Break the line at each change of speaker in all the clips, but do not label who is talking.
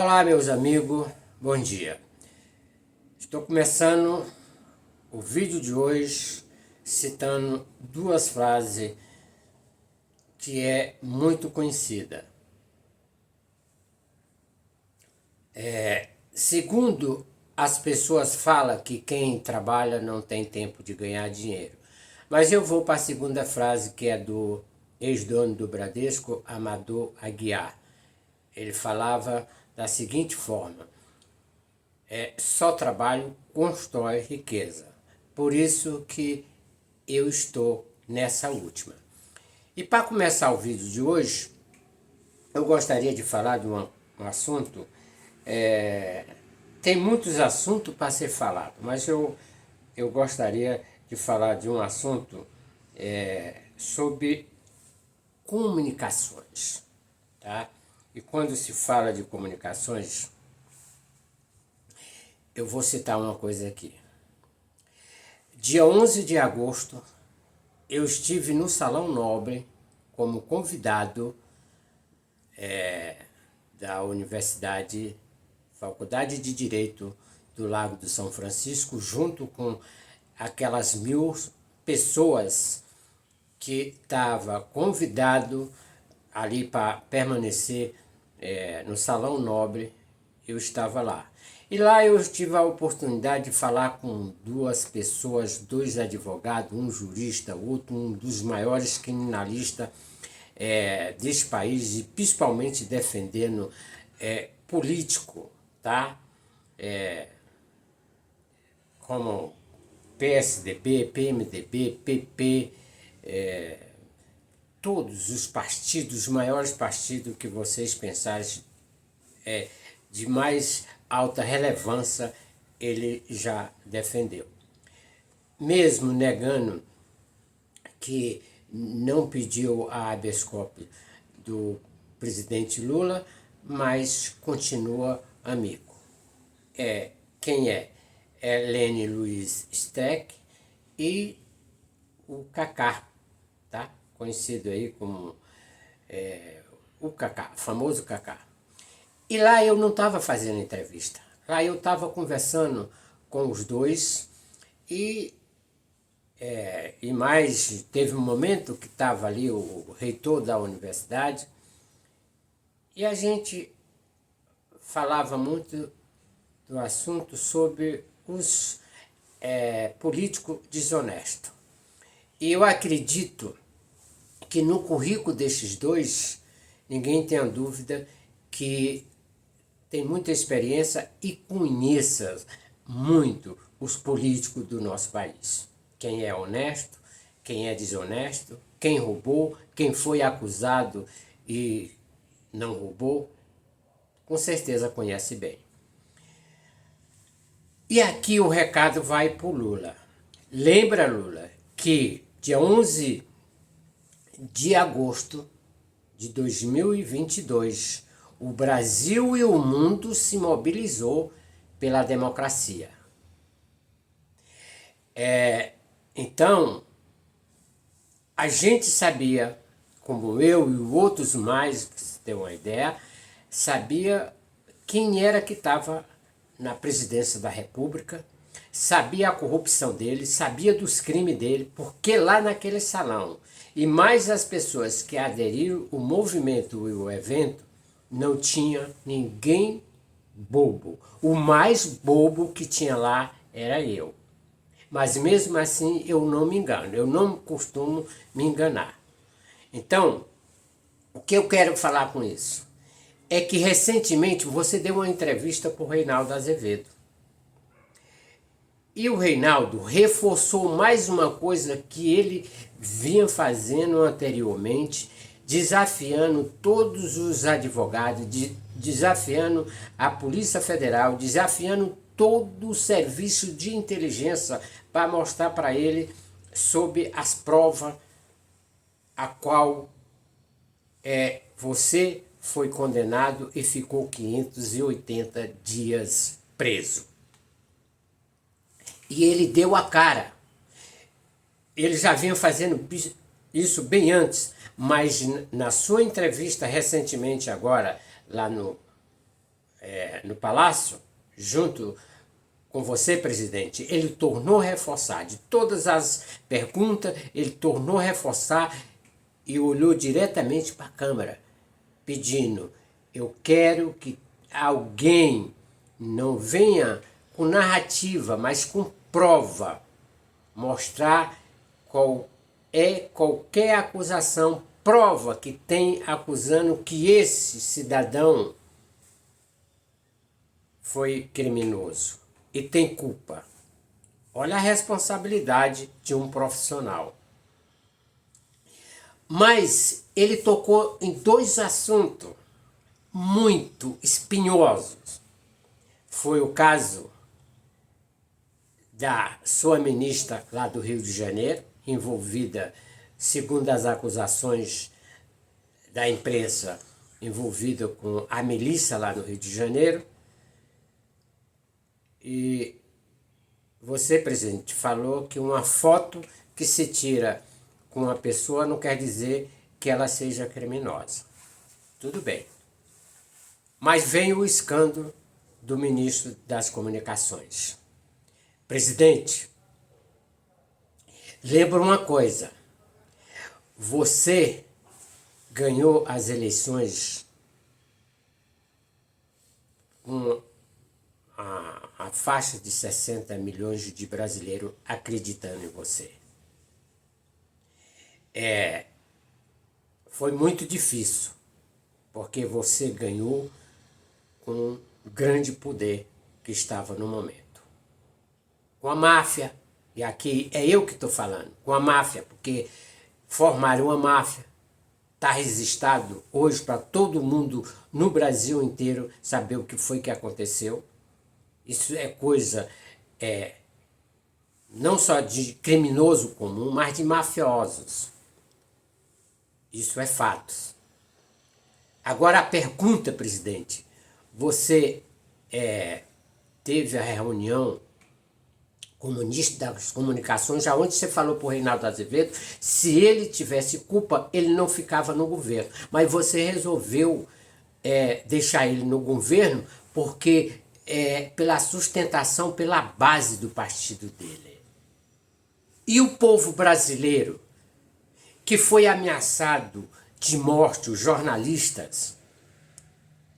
Olá, meus amigos, bom dia. Estou começando o vídeo de hoje citando duas frases que é muito conhecida. Segundo as pessoas falam que quem trabalha não tem tempo de ganhar dinheiro. Mas eu vou para a segunda frase, que é do ex-dono do Bradesco, Amador Aguiar. Ele falava da seguinte forma: só trabalho constrói riqueza. Por isso que eu estou nessa última. E para começar o vídeo de hoje, eu gostaria de falar de um assunto. Tem muitos assuntos para ser falado, mas eu gostaria de falar de um assunto sobre comunicações, tá? E quando se fala de comunicações, eu vou citar uma coisa aqui. Dia 11 de agosto, eu estive no Salão Nobre como convidado da Universidade, Faculdade de Direito do Lago do São Francisco, junto com aquelas 1000 pessoas que estavam convidado ali para permanecer no Salão Nobre. Eu estava lá. E lá eu tive a oportunidade de falar com duas pessoas, dois advogados, um jurista, outro um dos maiores criminalistas desse país, e principalmente defendendo político, tá? Como PSDB, PMDB, PP, todos os partidos, os maiores partidos que vocês pensarem de mais alta relevância, ele já defendeu. Mesmo negando que não pediu a habeas corpus do presidente Lula, mas continua amigo. Quem é? Helene Luiz Streck e o Cacá, tá? Conhecido aí como o Cacá, famoso Cacá. E lá eu não estava fazendo entrevista, lá eu estava conversando com os dois e mais teve um momento que estava ali o reitor da universidade e a gente falava muito do assunto sobre os políticos desonestos. E eu acredito que no currículo desses dois, ninguém tenha dúvida que tem muita experiência e conheça muito os políticos do nosso país. Quem é honesto, quem é desonesto, quem roubou, quem foi acusado e não roubou, com certeza conhece bem. E aqui o recado vai para o Lula. Lembra, Lula, que dia 11 de agosto de 2022, o Brasil e o mundo se mobilizou pela democracia. Então, a gente sabia, como eu e outros mais, para você ter uma ideia, sabia quem era que estava na presidência da República, sabia a corrupção dele, sabia dos crimes dele, porque lá naquele salão, e mais as pessoas que aderiram ao movimento e o evento, não tinha ninguém bobo. O mais bobo que tinha lá era eu. Mas mesmo assim eu não me engano, eu não costumo me enganar. Então, o que eu quero falar com isso? É que recentemente você deu uma entrevista para o Reinaldo Azevedo. E o Reinaldo reforçou mais uma coisa que ele vinha fazendo anteriormente, desafiando todos os advogados, desafiando a Polícia Federal, desafiando todo o serviço de inteligência para mostrar para ele sobre as provas a qual você foi condenado e ficou 580 dias preso. E ele deu a cara. Ele já vinha fazendo isso bem antes, mas na sua entrevista recentemente agora, lá no no Palácio, junto com você, presidente, ele tornou a reforçar. De todas as perguntas, ele tornou a reforçar e olhou diretamente para a Câmara, pedindo: eu quero que alguém não venha com narrativa, mas com prova, mostrar qual é qualquer acusação, prova que tem acusando que esse cidadão foi criminoso e tem culpa. Olha a responsabilidade de um profissional. Mas ele tocou em dois assuntos muito espinhosos. Foi o caso da sua ministra lá do Rio de Janeiro, envolvida, segundo as acusações da imprensa, envolvida com a milícia lá no Rio de Janeiro. E você, presidente, falou que uma foto que se tira com uma pessoa não quer dizer que ela seja criminosa. Tudo bem. Mas vem o escândalo do ministro das Comunicações. Presidente, lembra uma coisa. Você ganhou as eleições com a faixa de 60 milhões de brasileiros acreditando em você. Foi muito difícil, porque você ganhou com um grande poder que estava no momento. Com a máfia, e aqui é eu que estou falando, com a máfia, porque formaram uma máfia, está registrado hoje para todo mundo no Brasil inteiro saber o que foi que aconteceu. Isso é coisa não só de criminoso comum, mas de mafiosos. Isso é fato. Agora a pergunta, presidente, você teve a reunião com o ministro das Comunicações, onde você falou para o Reinaldo Azevedo, se ele tivesse culpa, ele não ficava no governo. Mas você resolveu deixar ele no governo porque pela sustentação, pela base do partido dele. E o povo brasileiro, que foi ameaçado de morte, os jornalistas,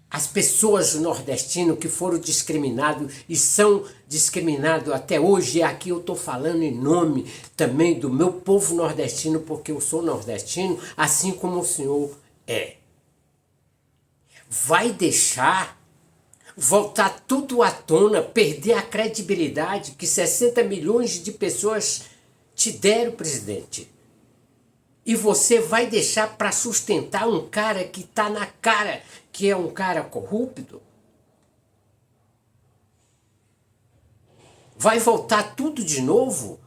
as pessoas nordestinas que foram discriminados e são discriminados até hoje, e aqui eu estou falando em nome também do meu povo nordestino, porque eu sou nordestino, assim como o senhor é. Vai deixar voltar tudo à tona, perder a credibilidade que 60 milhões de pessoas te deram, presidente? E você vai deixar para sustentar um cara que está na cara que é um cara corrupto? Vai voltar tudo de novo?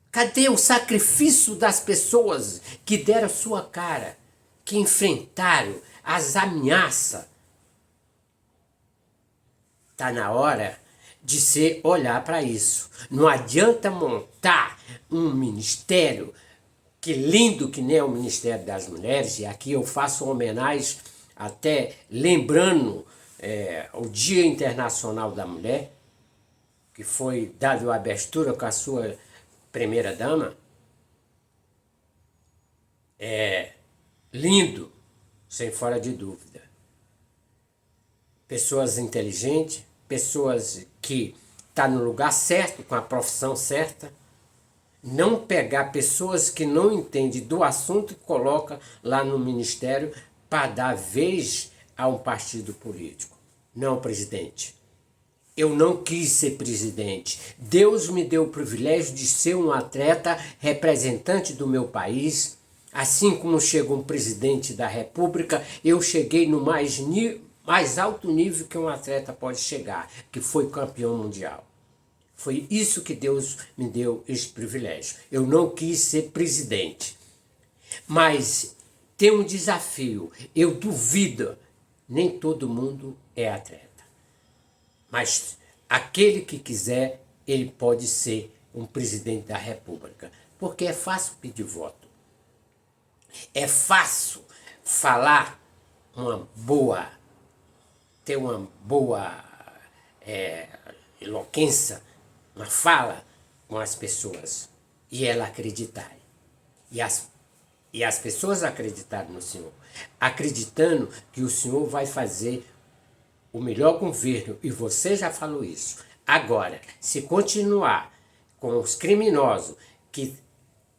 Cadê o sacrifício das pessoas que deram sua cara, que enfrentaram as ameaças? Está na hora de você olhar para isso. Não adianta montar um ministério, que lindo que nem é o Ministério das Mulheres, e aqui eu faço uma homenagem até lembrando o Dia Internacional da Mulher, que foi dado a abertura com a sua primeira-dama. Lindo, sem fora de dúvida. Pessoas inteligentes, pessoas que estão no lugar certo, com a profissão certa. Não pegar pessoas que não entendem do assunto e coloca lá no ministério para dar vez a um partido político. Não, presidente. Eu não quis ser presidente. Deus me deu o privilégio de ser um atleta representante do meu país. Assim como chega um presidente da República, eu cheguei no mais alto nível que um atleta pode chegar, que foi campeão mundial. Foi isso que Deus me deu esse privilégio. Eu não quis ser presidente. Mas tem um desafio. Eu duvido, nem todo mundo é atleta. Mas aquele que quiser, ele pode ser um presidente da República. Porque é fácil pedir voto. É fácil falar uma boa ter uma boa eloquência, uma fala com as pessoas e ela acreditar. E as pessoas acreditarem no Senhor, acreditando que o Senhor vai fazer o melhor governo, e você já falou isso. Agora, se continuar com os criminosos, que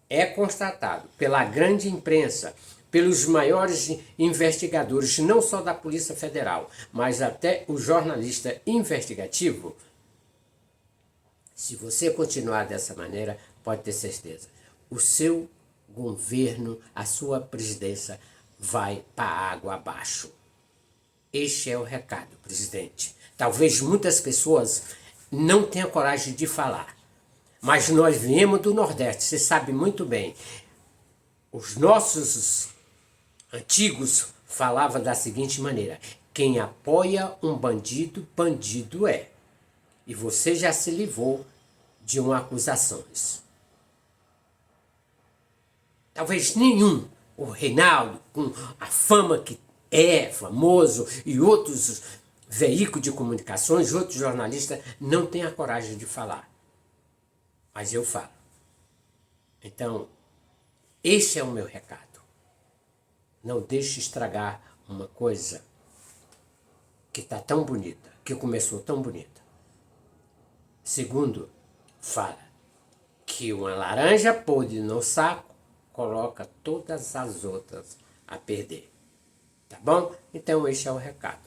é constatado pela grande imprensa, pelos maiores investigadores, não só da Polícia Federal, mas até o jornalista investigativo, se você continuar dessa maneira, pode ter certeza, o seu governo, a sua presidência vai para a água abaixo. Este é o recado, presidente. Talvez muitas pessoas não tenham coragem de falar, mas nós viemos do Nordeste, você sabe muito bem. Os nossos antigos falavam da seguinte maneira: quem apoia um bandido, bandido é. E você já se livrou de uma acusações. Talvez nenhum, o Reinaldo, com a fama que é famoso, e outros veículos de comunicações, outros jornalistas, não tenha coragem de falar. Mas eu falo. Então, esse é o meu recado. Não deixe estragar uma coisa que está tão bonita, que começou tão bonita. Segundo, fala que uma laranja podre no saco coloca todas as outras a perder. Tá bom? Então esse é o recado.